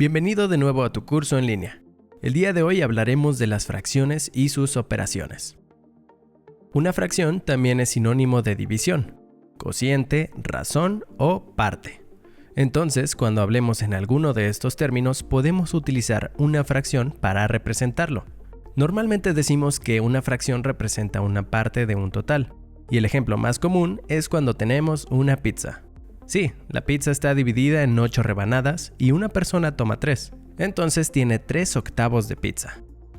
Bienvenido de nuevo a tu curso en línea. El día de hoy hablaremos de las fracciones y sus operaciones. Una fracción también es sinónimo de división, cociente, razón o parte. Entonces, cuando hablemos en alguno de estos términos, podemos utilizar una fracción para representarlo. Normalmente decimos que una fracción representa una parte de un total, y el ejemplo más común es cuando tenemos una pizza. Sí, la pizza está dividida en 8 rebanadas y una persona toma 3, entonces tiene 3/8 de pizza.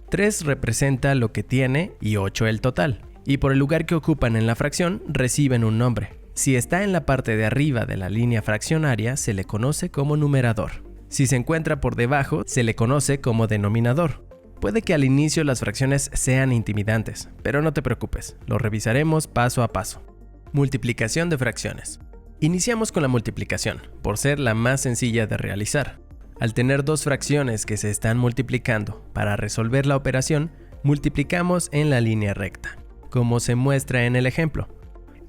3 representa lo que tiene y 8 el total, y por el lugar que ocupan en la fracción reciben un nombre. Si está en la parte de arriba de la línea fraccionaria se le conoce como numerador. Si se encuentra por debajo se le conoce como denominador. Puede que al inicio las fracciones sean intimidantes, pero no te preocupes, lo revisaremos paso a paso. Multiplicación de fracciones. Iniciamos con la multiplicación, por ser la más sencilla de realizar. Al tener dos fracciones que se están multiplicando, para resolver la operación, multiplicamos en la línea recta, como se muestra en el ejemplo.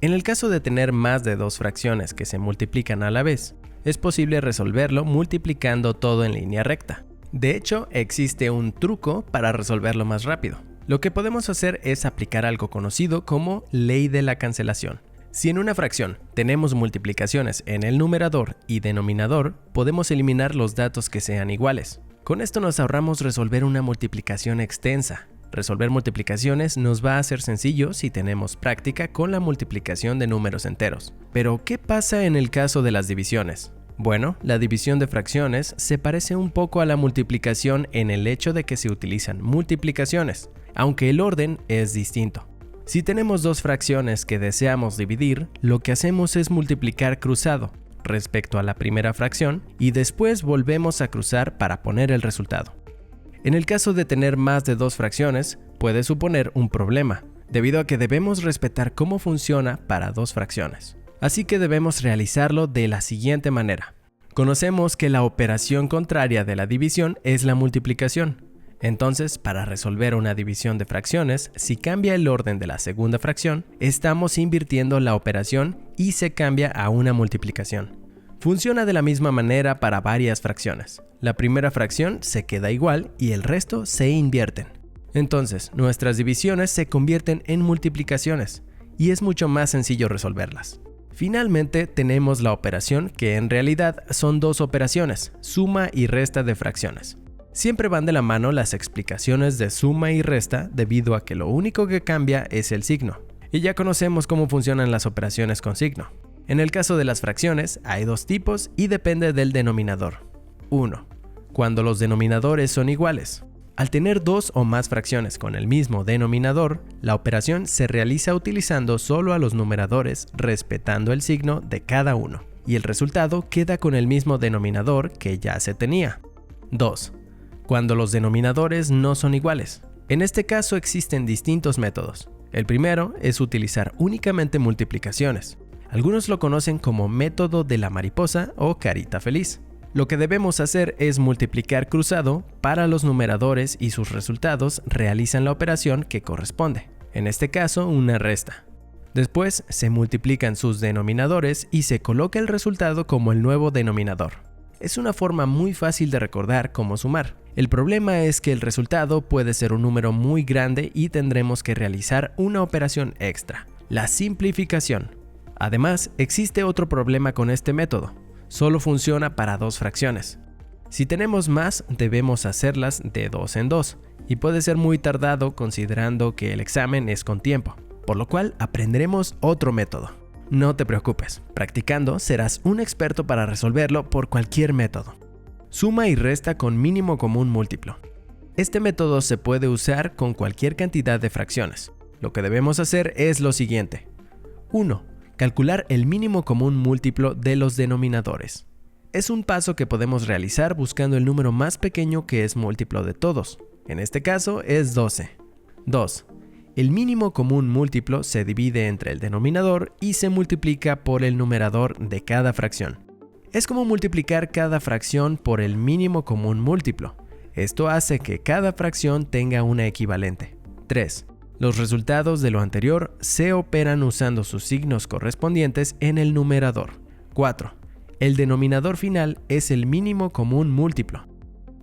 En el caso de tener más de dos fracciones que se multiplican a la vez, es posible resolverlo multiplicando todo en línea recta. De hecho, existe un truco para resolverlo más rápido. Lo que podemos hacer es aplicar algo conocido como ley de la cancelación. Si en una fracción tenemos multiplicaciones en el numerador y denominador, podemos eliminar los datos que sean iguales. Con esto nos ahorramos resolver una multiplicación extensa. Resolver multiplicaciones nos va a ser sencillo si tenemos práctica con la multiplicación de números enteros. Pero, ¿qué pasa en el caso de las divisiones? Bueno, la división de fracciones se parece un poco a la multiplicación en el hecho de que se utilizan multiplicaciones, aunque el orden es distinto. Si tenemos dos fracciones que deseamos dividir, lo que hacemos es multiplicar cruzado respecto a la primera fracción y después volvemos a cruzar para poner el resultado. En el caso de tener más de dos fracciones, puede suponer un problema, debido a que debemos respetar cómo funciona para dos fracciones. Así que debemos realizarlo de la siguiente manera. Conocemos que la operación contraria de la división es la multiplicación. Entonces, para resolver una división de fracciones, si cambia el orden de la segunda fracción, estamos invirtiendo la operación y se cambia a una multiplicación. Funciona de la misma manera para varias fracciones. La primera fracción se queda igual y el resto se invierten. Entonces, nuestras divisiones se convierten en multiplicaciones y es mucho más sencillo resolverlas. Finalmente, tenemos la operación que en realidad son dos operaciones, suma y resta de fracciones. Siempre van de la mano las explicaciones de suma y resta debido a que lo único que cambia es el signo. Y ya conocemos cómo funcionan las operaciones con signo. En el caso de las fracciones hay dos tipos y depende del denominador. 1. Cuando los denominadores son iguales. Al tener dos o más fracciones con el mismo denominador, la operación se realiza utilizando solo a los numeradores respetando el signo de cada uno, y el resultado queda con el mismo denominador que ya se tenía. 2. Cuando los denominadores no son iguales. En este caso existen distintos métodos. El primero es utilizar únicamente multiplicaciones. Algunos lo conocen como método de la mariposa o carita feliz. Lo que debemos hacer es multiplicar cruzado para los numeradores y sus resultados realizan la operación que corresponde, en este caso una resta. Después se multiplican sus denominadores y se coloca el resultado como el nuevo denominador. Es una forma muy fácil de recordar cómo sumar. El problema es que el resultado puede ser un número muy grande y tendremos que realizar una operación extra, la simplificación. Además, existe otro problema con este método. Solo funciona para dos fracciones. Si tenemos más, debemos hacerlas de dos en dos, y puede ser muy tardado considerando que el examen es con tiempo, por lo cual aprenderemos otro método. No te preocupes, practicando serás un experto para resolverlo por cualquier método. Suma y resta con mínimo común múltiplo. Este método se puede usar con cualquier cantidad de fracciones. Lo que debemos hacer es lo siguiente. 1. Calcular el mínimo común múltiplo de los denominadores. Es un paso que podemos realizar buscando el número más pequeño que es múltiplo de todos. En este caso es 12. 2. El mínimo común múltiplo se divide entre el denominador y se multiplica por el numerador de cada fracción. Es como multiplicar cada fracción por el mínimo común múltiplo. Esto hace que cada fracción tenga una equivalente. 3. Los resultados de lo anterior se operan usando sus signos correspondientes en el numerador. 4. El denominador final es el mínimo común múltiplo.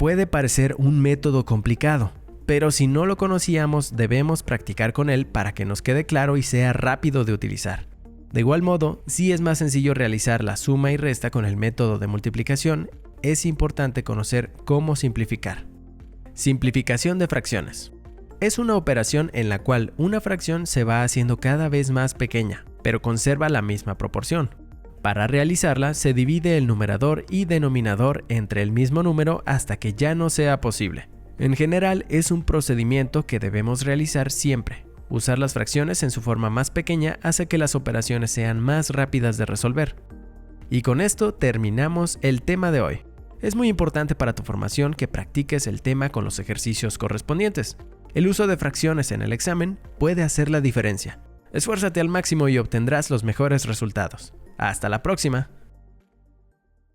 Puede parecer un método complicado, pero si no lo conocíamos debemos practicar con él para que nos quede claro y sea rápido de utilizar. De igual modo, si es más sencillo realizar la suma y resta con el método de multiplicación, es importante conocer cómo simplificar. Simplificación de fracciones. Es una operación en la cual una fracción se va haciendo cada vez más pequeña, pero conserva la misma proporción. Para realizarla, se divide el numerador y denominador entre el mismo número hasta que ya no sea posible. En general, es un procedimiento que debemos realizar siempre. Usar las fracciones en su forma más pequeña hace que las operaciones sean más rápidas de resolver. Y con esto terminamos el tema de hoy. Es muy importante para tu formación que practiques el tema con los ejercicios correspondientes. El uso de fracciones en el examen puede hacer la diferencia. Esfuérzate al máximo y obtendrás los mejores resultados. ¡Hasta la próxima!